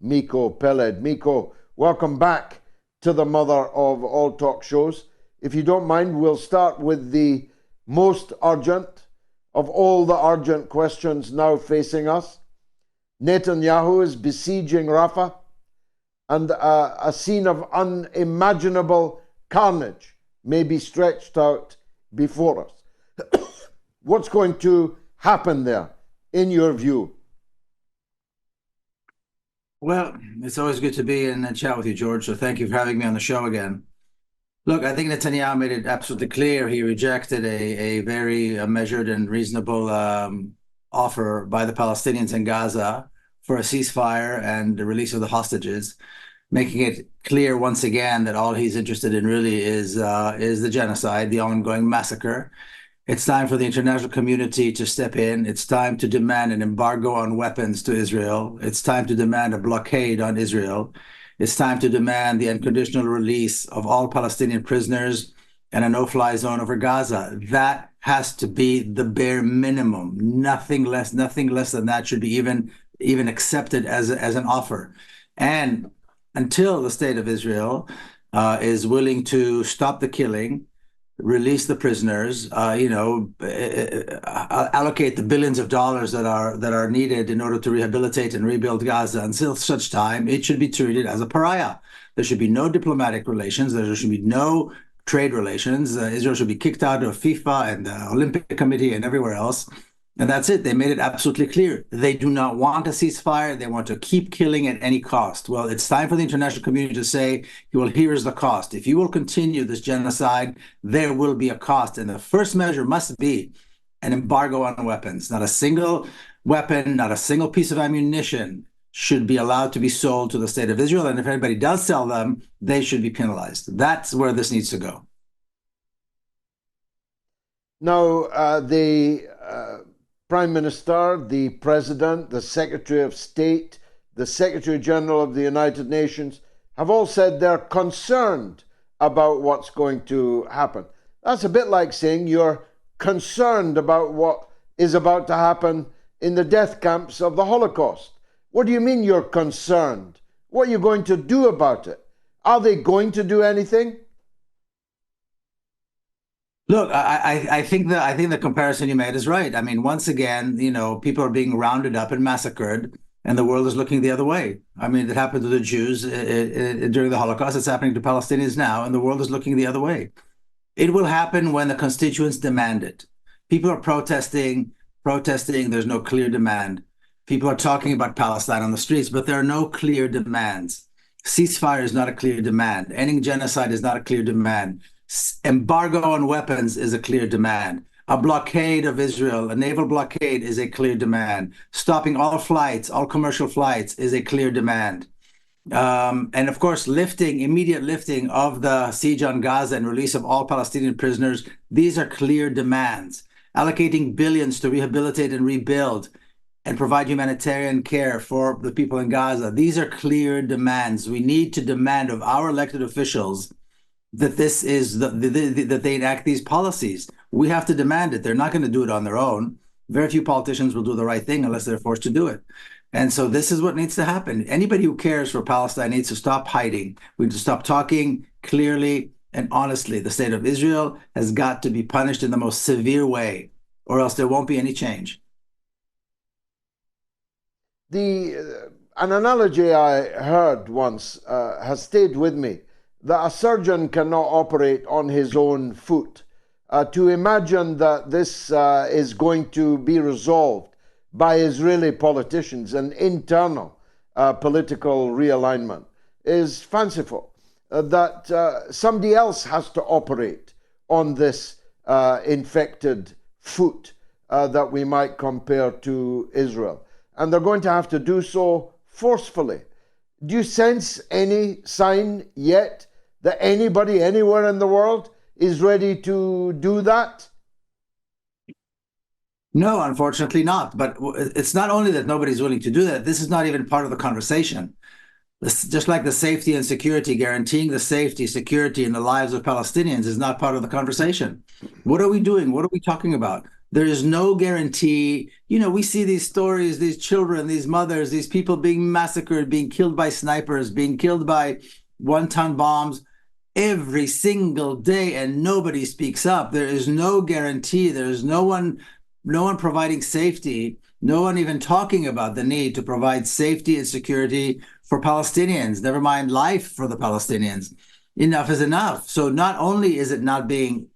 Miko Peled. Miko, welcome back to the mother of all talk shows. If you don't mind, we'll start with the most urgent of all the urgent questions now facing us. Netanyahu is besieging Rafah, and a scene of unimaginable carnage may be stretched out before us. What's going to happen there, in your view? Well, it's always good to be in a chat with you, George. So thank you for having me on the show again. Look, I think Netanyahu made it absolutely clear he rejected a very measured and reasonable offer by the Palestinians in Gaza for a ceasefire and the release of the hostages, making it clear once again that all he's interested in really is the genocide, the ongoing massacre. It's time for the international community to step in. It's time to demand an embargo on weapons to Israel. It's time to demand a blockade on Israel. It's time to demand the unconditional release of all Palestinian prisoners and a no-fly zone over Gaza. That has to be the bare minimum. Nothing less than that should be even accepted as an offer. And until the state of Israel is willing to stop the killing, release the prisoners, allocate the billions of dollars that are needed in order to rehabilitate and rebuild Gaza. Until such time, it should be treated as a pariah. There should be no diplomatic relations. There should be no trade relations. Israel should be kicked out of FIFA and the Olympic Committee and everywhere else. And that's it. They made it absolutely clear. They do not want a ceasefire. They want to keep killing at any cost. Well, it's time for the international community to say, well, here is the cost. If you will continue this genocide, there will be a cost. And the first measure must be an embargo on weapons. Not a single weapon, not a single piece of ammunition should be allowed to be sold to the state of Israel. And if anybody does sell them, they should be penalized. That's where this needs to go. Now, the Prime Minister, the President, the Secretary of State, the Secretary General of the United Nations have all said they're concerned about what's going to happen. That's a bit like saying you're concerned about what is about to happen in the death camps of the Holocaust. What do you mean you're concerned? What are you going to do about it? Are they going to do anything? Look, I think the comparison you made is right. I mean, once again, people are being rounded up and massacred, and the world is looking the other way. I mean, it happened to the Jews during the Holocaust. It's happening to Palestinians now, and the world is looking the other way. It will happen when the constituents demand it. People are protesting. There's no clear demand. People are talking about Palestine on the streets, but there are no clear demands. Ceasefire is not a clear demand. Ending genocide is not a clear demand. Embargo on weapons is a clear demand. A blockade of Israel, a naval blockade, is a clear demand. Stopping all flights, all commercial flights, is a clear demand. And of course, immediate lifting of the siege on Gaza and release of all Palestinian prisoners, these are clear demands. Allocating billions to rehabilitate and rebuild and provide humanitarian care for the people in Gaza, these are clear demands. We need to demand of our elected officials that that they enact these policies. We have to demand it. They're not going to do it on their own. Very few politicians will do the right thing unless they're forced to do it. And so this is what needs to happen. Anybody who cares for Palestine needs to stop hiding. We need to stop talking clearly and honestly. The state of Israel has got to be punished in the most severe way, or else there won't be any change. An analogy I heard once has stayed with me, that a surgeon cannot operate on his own foot. To imagine that this is going to be resolved by Israeli politicians, an internal political realignment, is fanciful. That somebody else has to operate on this infected foot that we might compare to Israel. And they're going to have to do so forcefully. Do you sense any sign yet that anybody anywhere in the world is ready to do that? No, unfortunately not. But it's not only that nobody's willing to do that, this is not even part of the conversation. Just like the safety and security, guaranteeing the safety, security, and the lives of Palestinians is not part of the conversation. What are we doing? What are we talking about? There is no guarantee. We see these stories, these children, these mothers, these people being massacred, being killed by snipers, being killed by one-ton bombs every single day, and nobody speaks up. There is no guarantee. There is no one providing safety, no one even talking about the need to provide safety and security for Palestinians, never mind life for the Palestinians. Enough is enough. So not only is it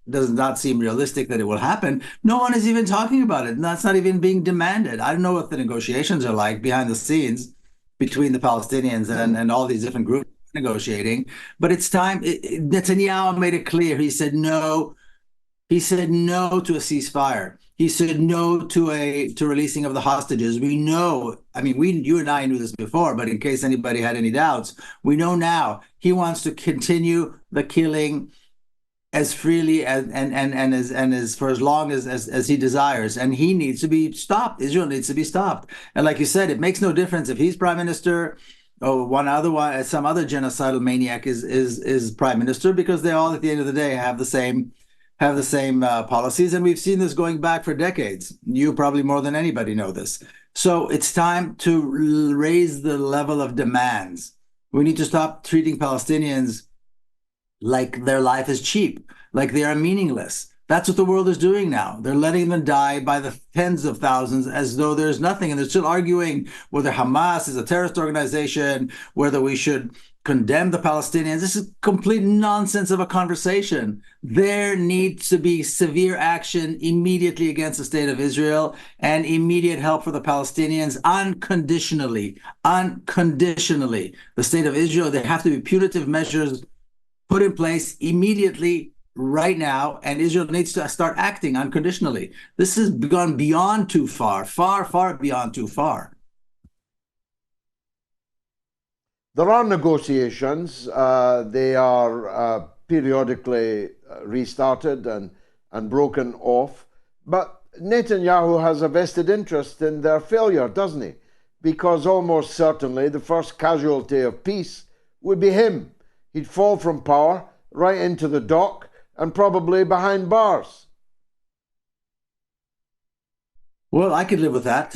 does not seem realistic that it will happen, no one is even talking about it. And that's not even being demanded. I don't know what the negotiations are like behind the scenes between the Palestinians and all these different groups negotiating, but it's time. Netanyahu made it clear. He said no. He said no to a ceasefire. He said no to releasing of the hostages. We know. I mean, you and I knew this before, but in case anybody had any doubts, we know now he wants to continue the killing as freely and as for as long as he desires, and he needs to be stopped. Israel needs to be stopped. And like you said, it makes no difference if he's prime minister or some other genocidal maniac is prime minister, because they all at the end of the day have the same policies, and we've seen this going back for decades. You probably more than anybody know this. So it's time to raise the level of demands. We need to stop treating Palestinians like their life is cheap, like they are meaningless. That's what the world is doing now. They're letting them die by the tens of thousands as though there's nothing. And they're still arguing whether Hamas is a terrorist organization, whether we should condemn the Palestinians. This is complete nonsense of a conversation. There needs to be severe action immediately against the state of Israel and immediate help for the Palestinians unconditionally. Unconditionally. The state of Israel, there have to be punitive measures put in place immediately right now, and Israel needs to start acting unconditionally. This has gone beyond too far, far, far beyond too far. There are negotiations. They are periodically restarted and broken off. But Netanyahu has a vested interest in their failure, doesn't he? Because almost certainly the first casualty of peace would be him. He'd fall from power right into the dock and probably behind bars. Well, I could live with that.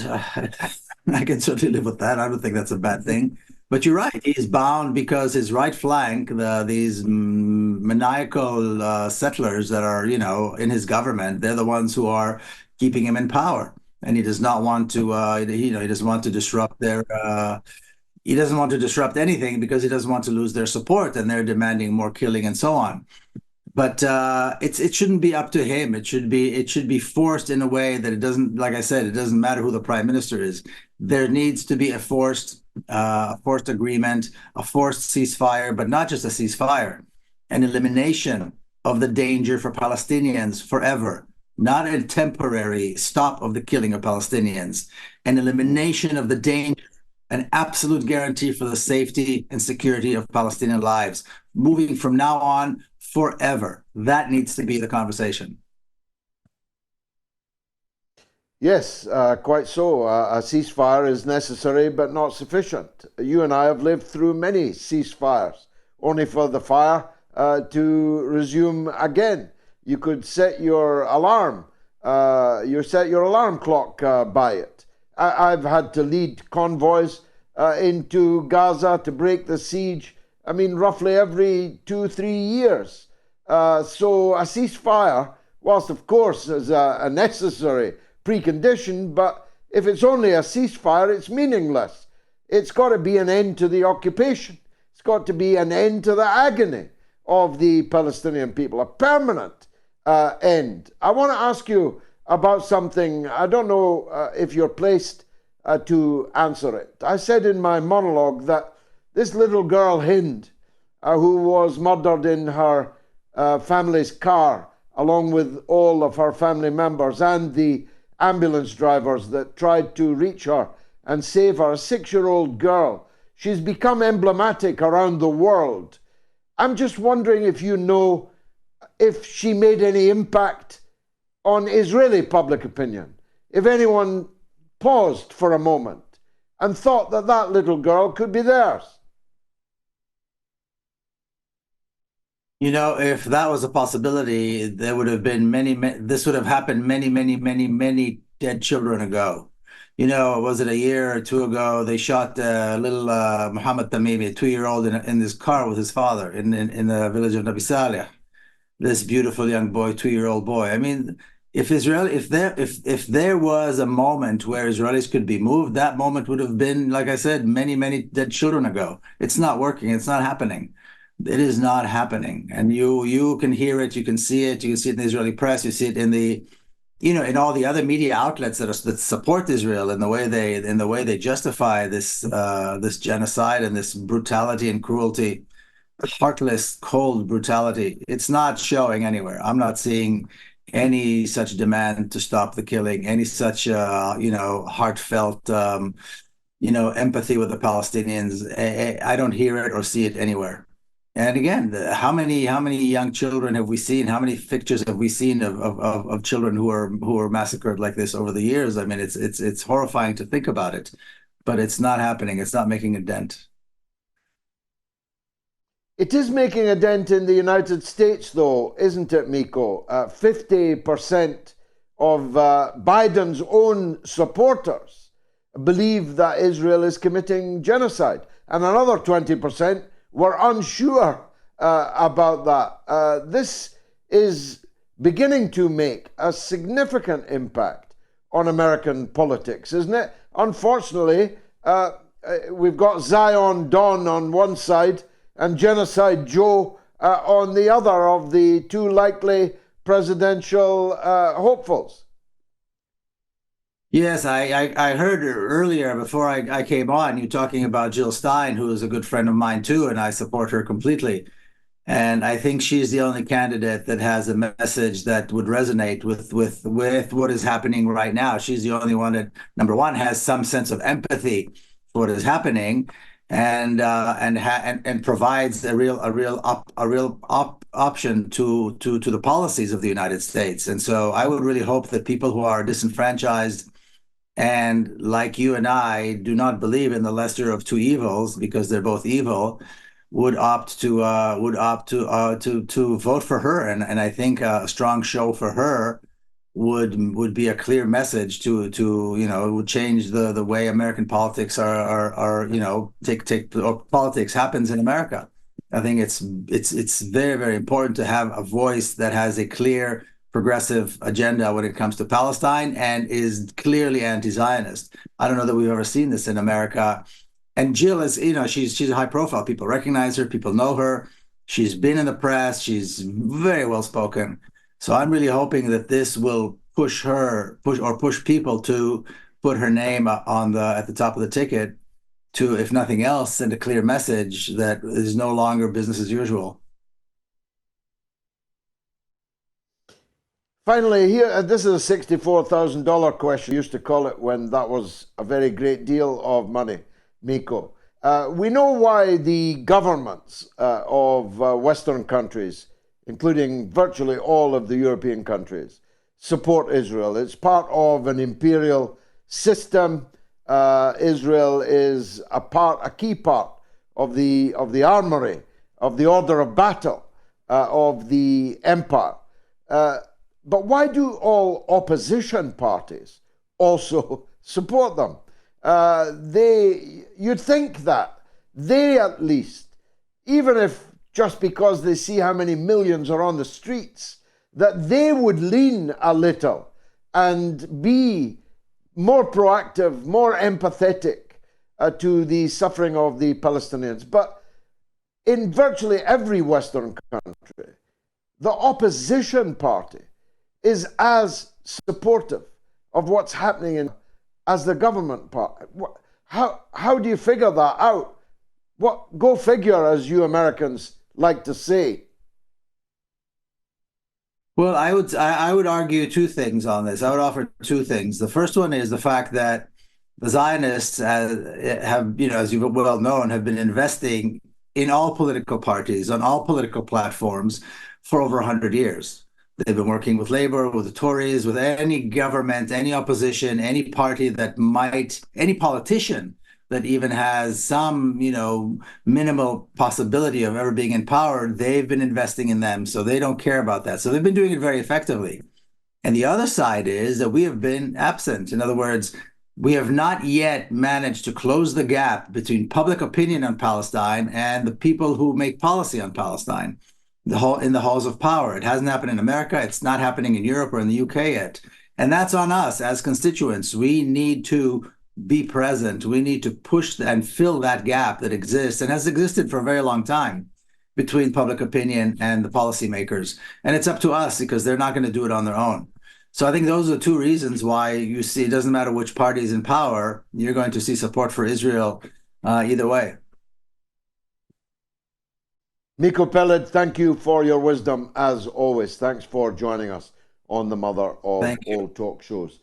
I can certainly live with that. I don't think that's a bad thing. But you're right. He's bound because his right flank, these maniacal settlers that are, in his government, they're the ones who are keeping him in power. And he does not want to, he doesn't want to disrupt he doesn't want to disrupt anything because he doesn't want to lose their support, and they're demanding more killing and so on. But it shouldn't be up to him. It should be forced in a way that it doesn't. Like I said, it doesn't matter who the prime minister is. There needs to be a forced agreement, a forced ceasefire, but not just a ceasefire, an elimination of the danger for Palestinians forever, not a temporary stop of the killing of Palestinians, an elimination of the danger, an absolute guarantee for the safety and security of Palestinian lives, moving from now on forever. That needs to be the conversation. Yes, quite so. A ceasefire is necessary but not sufficient. You and I have lived through many ceasefires, only for the fire to resume again. You could set your alarm. You set your alarm clock by it. I've had to lead convoys into Gaza to break the siege. I mean, roughly every 2-3 years. So a ceasefire, whilst of course is a necessary precondition, but if it's only a ceasefire, it's meaningless. It's got to be an end to the occupation. It's got to be an end to the agony of the Palestinian people, a permanent end. I want to ask you about something. I don't know if you're placed to answer it. I said in my monologue that this little girl, Hind, who was murdered in her family's car, along with all of her family members and the ambulance drivers that tried to reach her and save her, a 6-year-old girl. She's become emblematic around the world. I'm just wondering if you know if she made any impact on Israeli public opinion, if anyone paused for a moment and thought that that little girl could be theirs. If that was a possibility, there would have been this would have happened many dead children ago. Was it a year or two ago? They shot little Muhammad Tamimi, a 2-year-old, in his car with his father in the village of Nabi Saleh. This beautiful young boy, 2-year-old boy. I mean, if there was a moment where Israelis could be moved, that moment would have been, like I said, many dead children ago. It's not working. It's not happening. It is not happening. And you can hear it, you can see it, in the Israeli press, you see it in all the other media outlets that support Israel in the way they justify this genocide and this brutality and cruelty, heartless, cold brutality. It's not showing anywhere. I'm not seeing any such demand to stop the killing, any such heartfelt empathy with the Palestinians. I don't hear it or see it anywhere. And again, how many young children have we seen? How many pictures have we seen of children who are massacred like this over the years? I mean, it's horrifying to think about it, but it's not happening. It's not making a dent. It is making a dent in the United States, though, isn't it, Miko? 50% of Biden's own supporters believe that Israel is committing genocide, and another 20% were unsure about that. This is beginning to make a significant impact on American politics, isn't it? Unfortunately, we've got Zion Don on one side and Genocide Joe on the other of the two likely presidential hopefuls. Yes, I heard earlier before I came on you talking about Jill Stein, who is a good friend of mine too, and I support her completely. And I think she's the only candidate that has a message that would resonate with what is happening right now. She's the only one that, number one, has some sense of empathy for what is happening, and provides a real option to the policies of the United States. And so I would really hope that people who are disenfranchised and, like you and I, do not believe in the lesser of two evils because they're both evil, would opt to vote for her. And I think a strong show for her would be a clear message to it would change the way American politics are take or politics happens in America. I think it's very important to have a voice that has a clear progressive agenda when it comes to Palestine and is clearly anti-Zionist. I don't know that we've ever seen this in America. And Jill is, she's a high profile. People recognize her, people know her. She's been in the press, she's very well spoken. So I'm really hoping that this will push people to put her name at the top of the ticket to, if nothing else, send a clear message that is no longer business as usual. Finally, here, this is a $64,000 question. We used to call it when that was a very great deal of money, Miko. We know why the governments of Western countries, including virtually all of the European countries, support Israel. It's part of an imperial system. Israel is a key part of the armory, of the order of battle, of the empire. But why do all opposition parties also support them? You'd think that they, at least, even if just because they see how many millions are on the streets, that they would lean a little and be more proactive, more empathetic to the suffering of the Palestinians. But in virtually every Western country, the opposition party is as supportive of what's happening as the government part. How do you figure that out? Go figure, as you Americans like to say. Well, I would argue two things on this. I would offer two things. The first one is the fact that the Zionists have, as you've well known, have been investing in all political parties, on all political platforms for over 100 years. They've been working with Labor, with the Tories, with any government, any opposition, any party any politician that even has some, minimal possibility of ever being in power, they've been investing in them. So they don't care about that. So they've been doing it very effectively. And the other side is that we have been absent. In other words, we have not yet managed to close the gap between public opinion on Palestine and the people who make policy on Palestine in the halls of power. It hasn't happened in America. It's not happening in Europe or in the UK yet. And that's on us as constituents. We need to be present. We need to push and fill that gap that exists and has existed for a very long time between public opinion and the policymakers. And it's up to us because they're not going to do it on their own. So I think those are two reasons why you see it doesn't matter which party is in power, you're going to see support for Israel either way. Miko Peled, thank you for your wisdom as always. Thanks for joining us on the Mother of All Talk Shows.